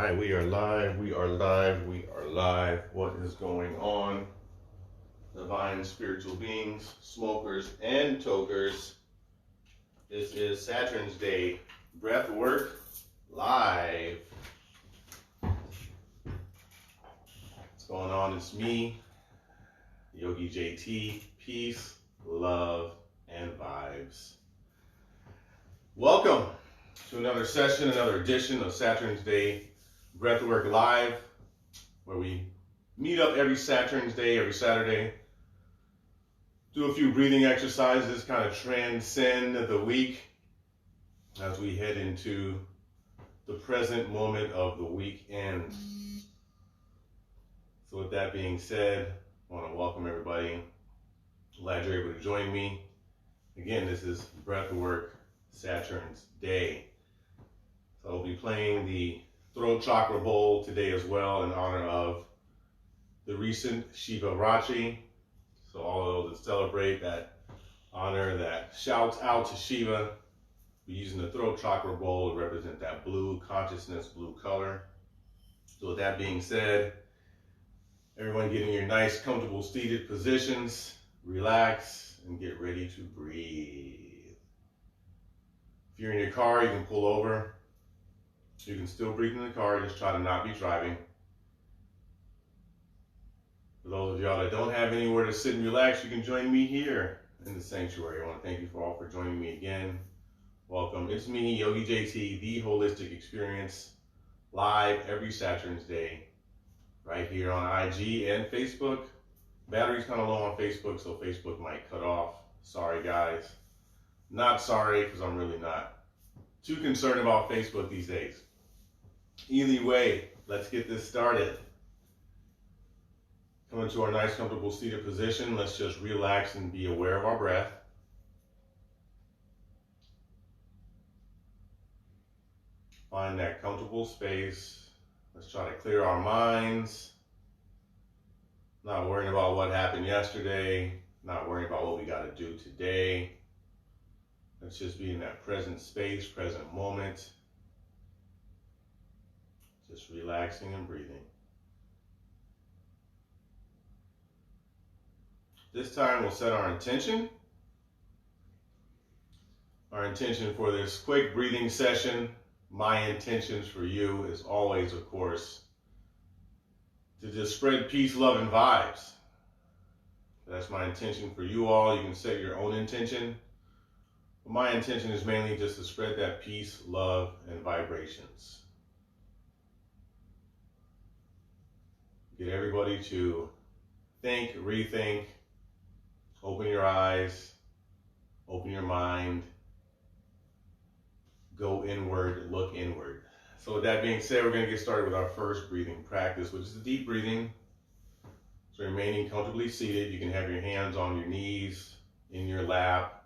right, we are live, we are live, we are live. What is going on? Divine spiritual beings, smokers, and tokers. This is Saturn's Day breathwork live. What's going on? It's me, Yogi JT. Peace, love, and vibes. Welcome to another session, another edition of Saturn's Day breathwork live, where we meet up every Saturn's Day, every Saturday, do a few breathing exercises, kind of transcend the week as we head into the present moment of the weekend. So with that being said, I want to welcome everybody. Glad you're able to join me. Again, this is Breathwork Saturn's Day. So I'll be playing the throat chakra bowl today as well in honor of the recent Shiva Rachi. So all of those that celebrate that honor, that shouts out to Shiva, we're using the throat chakra bowl to represent that blue consciousness, blue color. So with that being said, everyone get in your nice, comfortable seated positions, relax, and get ready to breathe. If you're in your car, you can pull over. You can still breathe in the car, just try to not be driving. For those of y'all that don't have anywhere to sit and relax, you can join me here in the sanctuary. I want to thank you all for joining me again. Welcome. It's me, Yogi JT, the Holistic Experience, live every Saturn's Day, right here on IG and Facebook. Battery's kind of low on Facebook, so Facebook might cut off. Sorry, guys. Not sorry, because I'm really not too concerned about Facebook these days. Either way, let's get this started. Come into our nice, comfortable seated position. Let's just relax and be aware of our breath. Find that comfortable space. Let's try to clear our minds. Not worrying about what happened yesterday. Not worrying about what we got to do today. Let's just be in that present space, present moment. Just relaxing and breathing. This time we'll set our intention. Our intention for this quick breathing session, my intentions for you is always, of course, to just spread peace, love, and vibes. That's my intention for you all. You can set your own intention. But my intention is mainly just to spread that peace, love, and vibrations. Get everybody to think, rethink, open your eyes, open your mind, go inward, look inward. So with that being said, we're going to get started with our first breathing practice, which is the deep breathing. So remaining comfortably seated, you can have your hands on your knees, in your lap.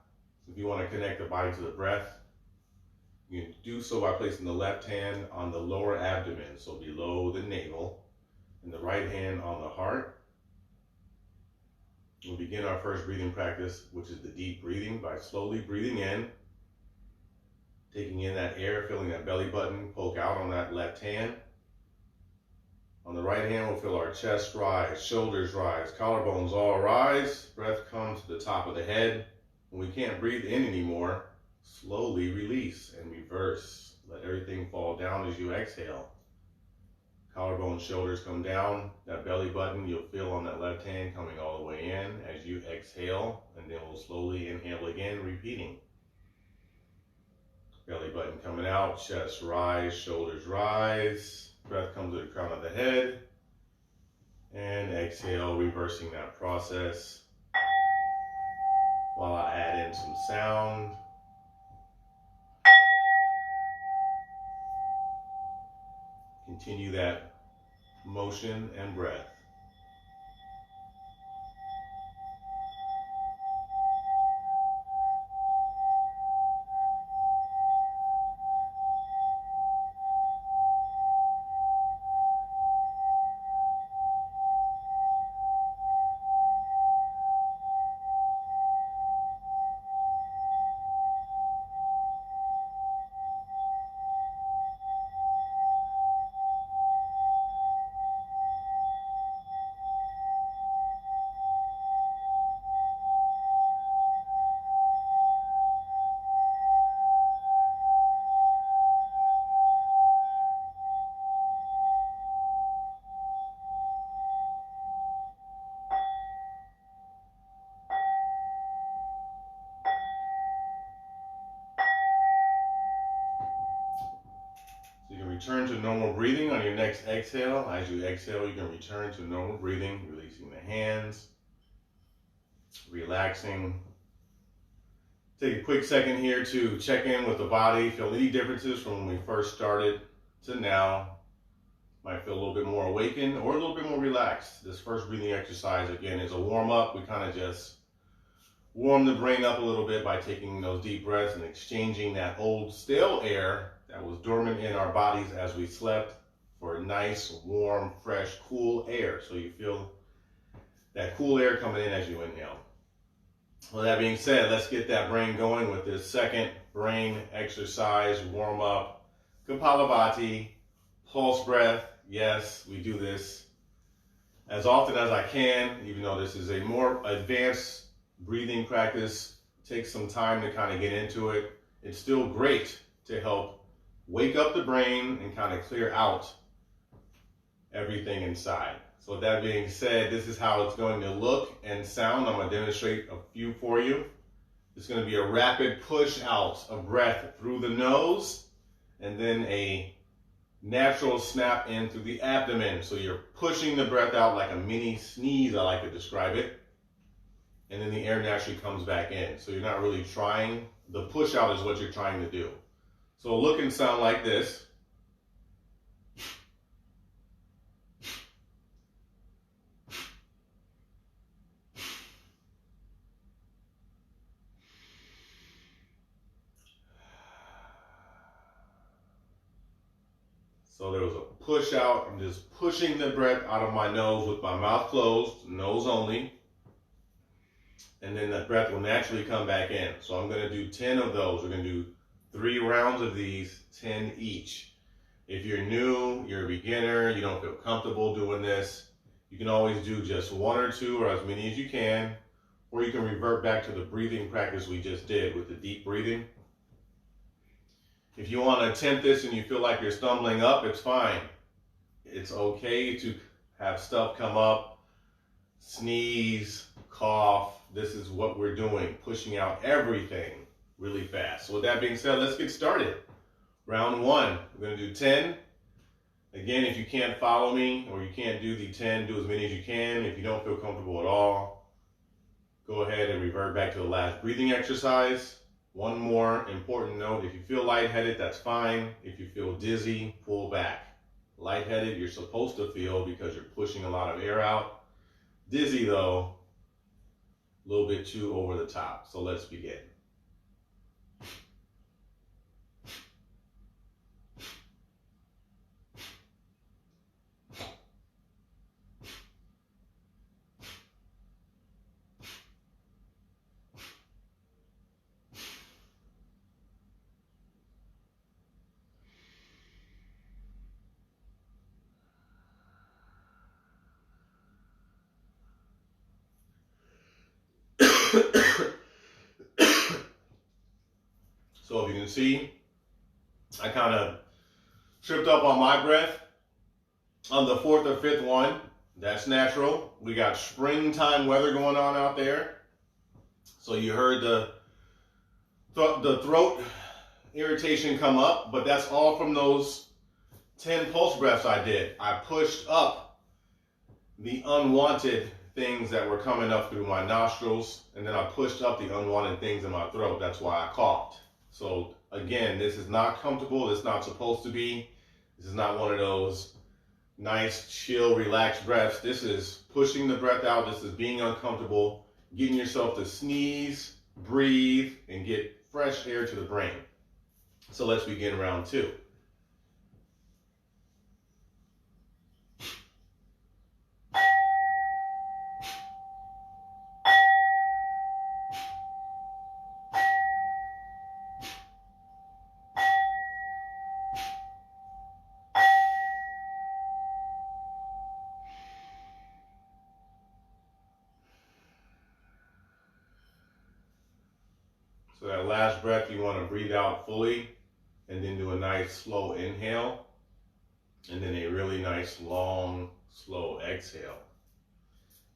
If you want to connect the body to the breath, you can do so by placing the left hand on the lower abdomen, so below the navel, and the right hand on the heart. We'll begin our first breathing practice, which is the deep breathing, by slowly breathing in, taking in that air, feeling that belly button poke out on that left hand. On the right hand, we'll feel our chest rise, shoulders rise, collarbones all rise. Breath comes to the top of the head. When we can't breathe in anymore, slowly release and reverse. Let everything fall down as you exhale. Collarbone, shoulders come down. That belly button you'll feel on that left hand coming all the way in as you exhale, and then we'll slowly inhale again, repeating. Belly button coming out, chest rise, shoulders rise. Breath comes to the crown of the head, and exhale, reversing that process. While I add in some sound. Continue that motion and breath. return to normal breathing on your next exhale. As you exhale, you can return to normal breathing, releasing the hands, relaxing. Take a quick second here to check in with the body. Feel any differences from when we first started to now. Might feel a little bit more awakened or a little bit more relaxed. This first breathing exercise, again, is a warm-up. We kind of just warm the brain up a little bit by taking those deep breaths and exchanging that old stale air that was dormant in our bodies as we slept for nice, warm, fresh, cool air. So you feel that cool air coming in as you inhale. Well, that being said, let's get that brain going with this second brain exercise, warm up, Kapalabhati, pulse breath. Yes, we do this as often as I can, even though this is a more advanced breathing practice. It takes some time to kind of get into it. It's still great to help wake up the brain and kind of clear out everything inside. So with that being said, this is how it's going to look and sound. I'm going to demonstrate a few for you. It's going to be a rapid push out of breath through the nose and then a natural snap in through the abdomen. So you're pushing the breath out like a mini sneeze, I like to describe it. And then the air naturally comes back in. So you're not really trying. The push out is what you're trying to do. So look and sound like this. So there was a push out. I'm just pushing the breath out of my nose with my mouth closed, nose only. And then the breath will naturally come back in. So I'm going to do 10 of those. We're going to do 3 rounds of these, 10 each. If you're new, you're a beginner, you don't feel comfortable doing this, you can always do just 1 or 2 or as many as you can. Or you can revert back to the breathing practice we just did with the deep breathing. If you want to attempt this and you feel like you're stumbling up, it's fine. It's okay to have stuff come up, sneeze, cough. This is what we're doing, pushing out everything really fast. So with that being said, let's get started. Round 1, we're going to do 10. Again, if you can't follow me or you can't do the 10, do as many as you can. If you don't feel comfortable at all, go ahead and revert back to the last breathing exercise. One more important note, if you feel lightheaded, that's fine. If you feel dizzy, pull back. Lightheaded, you're supposed to feel because you're pushing a lot of air out. Dizzy though, a little bit too over the top. So let's begin. So if you can see, I kind of tripped up on my breath on the 4th or 5th one. That's natural. We got springtime weather going on out there. So you heard the throat irritation come up, but that's all from those 10 pulse breaths I did. I pushed up the unwanted things that were coming up through my nostrils, and then I pushed up the unwanted things in my throat. That's why I coughed. So again, this is not comfortable. It's not supposed to be. This is not one of those nice, chill, relaxed breaths. This is pushing the breath out. This is being uncomfortable, getting yourself to sneeze, breathe, and get fresh air to the brain. So let's begin round 2. So that last breath, you want to breathe out fully and then do a nice slow inhale and then a really nice long slow exhale.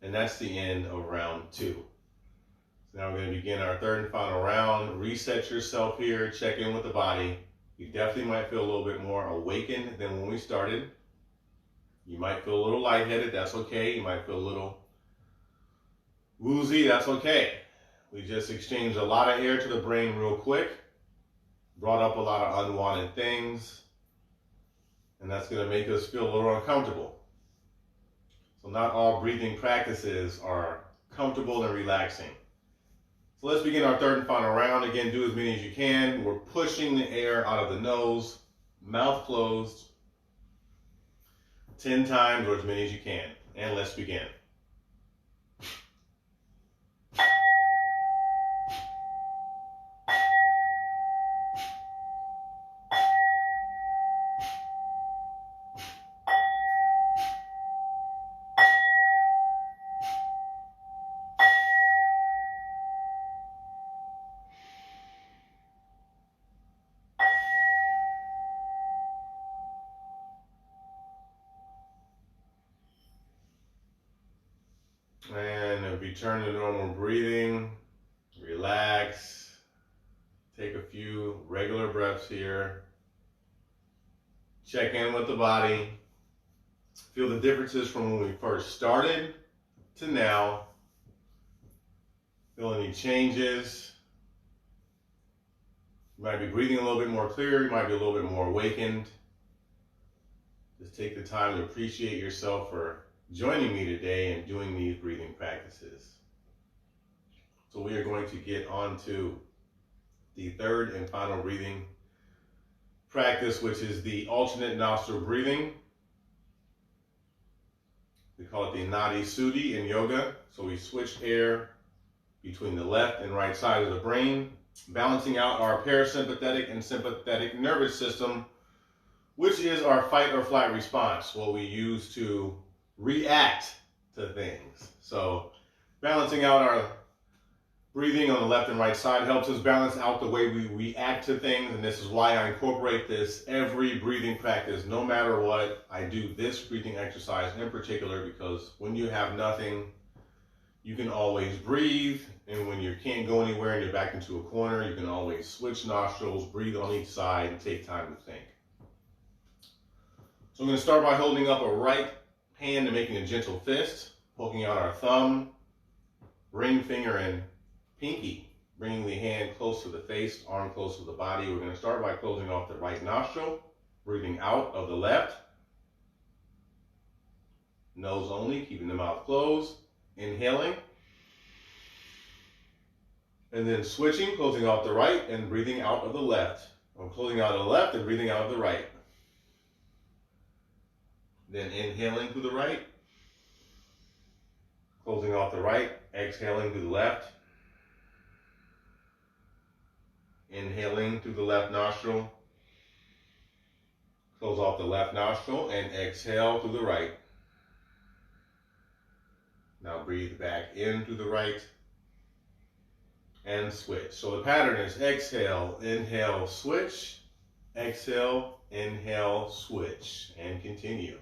And that's the end of round 2. So now we're going to begin our 3rd and final round. Reset yourself here, check in with the body. You definitely might feel a little bit more awakened than when we started. You might feel a little lightheaded, that's okay. You might feel a little woozy, that's okay. We just exchanged a lot of air to the brain real quick, brought up a lot of unwanted things, and that's going to make us feel a little uncomfortable. So not all breathing practices are comfortable and relaxing. So let's begin our third and final round. Again, do as many as you can. We're pushing the air out of the nose, mouth closed, 10 times or as many as you can. And let's begin. And return to normal breathing. Relax. Take a few regular breaths here. Check in with the body. Feel the differences from when we first started to now. Feel any changes. You might be breathing a little bit more clear. You might be a little bit more awakened. Just take the time to appreciate yourself for joining me today and doing these breathing practices. So we are going to get on to the third and final breathing practice, which is the alternate nostril breathing. We call it the Nadi Shuddhi in yoga. So we switch air between the left and right side of the brain, balancing out our parasympathetic and sympathetic nervous system, which is our fight or flight response, what we use to react to things. So balancing out our breathing on the left and right side helps us balance out the way we react to things, and this is why I incorporate this every breathing practice. No matter what, I do this breathing exercise in particular because when you have nothing, you can always breathe, and when you can't go anywhere and you're back into a corner, you can always switch nostrils, breathe on each side, and take time to think. So I'm going to start by holding up a right hand and making a gentle fist, poking out our thumb, ring finger, and pinky, bringing the hand close to the face, arm close to the body. We're going to start by closing off the right nostril, breathing out of the left. Nose only, keeping the mouth closed, inhaling. And then switching, closing off the right and breathing out of the left. Or closing out of the left and breathing out of the right. Then inhaling through the right, closing off the right, exhaling through the left, inhaling through the left nostril, close off the left nostril, and exhale through the right. Now breathe back in through the right, and switch. So the pattern is exhale, inhale, switch, exhale, inhale, switch, and continue.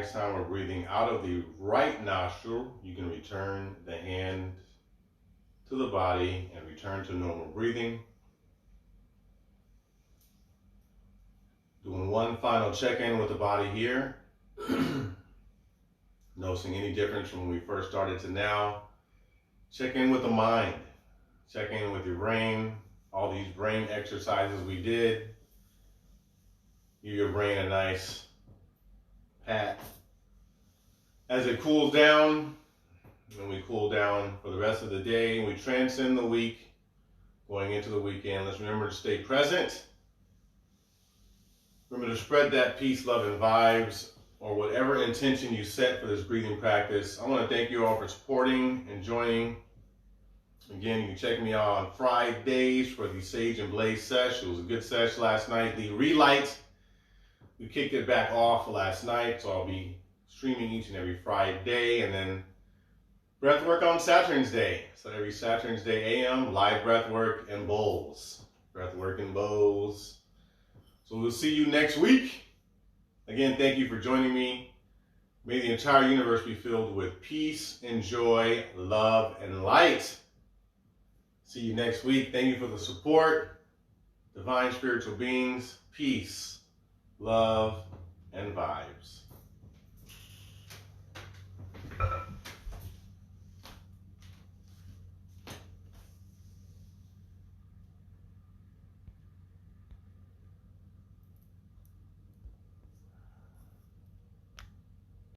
next time we're breathing out of the right nostril, you can return the hand to the body and return to normal breathing. Doing one final check-in with the body here. Noticing any difference from when we first started to now. Check in with the mind. Check in with your brain. All these brain exercises we did. Give your brain a nice pat. As it cools down, and we cool down for the rest of the day, we transcend the week, going into the weekend. Let's remember to stay present. Remember to spread that peace, love, and vibes, or whatever intention you set for this breathing practice. I want to thank you all for supporting and joining. Again, you can check me out on Fridays for the Sage and Blaze sesh. It was a good sesh last night. The Relight, we kicked it back off last night, so I'll be streaming each and every Friday, and then breathwork on Saturn's Day. So every Saturn's Day AM, live breathwork and bowls. Breathwork and bowls. So we'll see you next week. Again, thank you for joining me. May the entire universe be filled with peace and joy, love, and light. See you next week. Thank you for the support. Divine spiritual beings, peace, love, and vibes.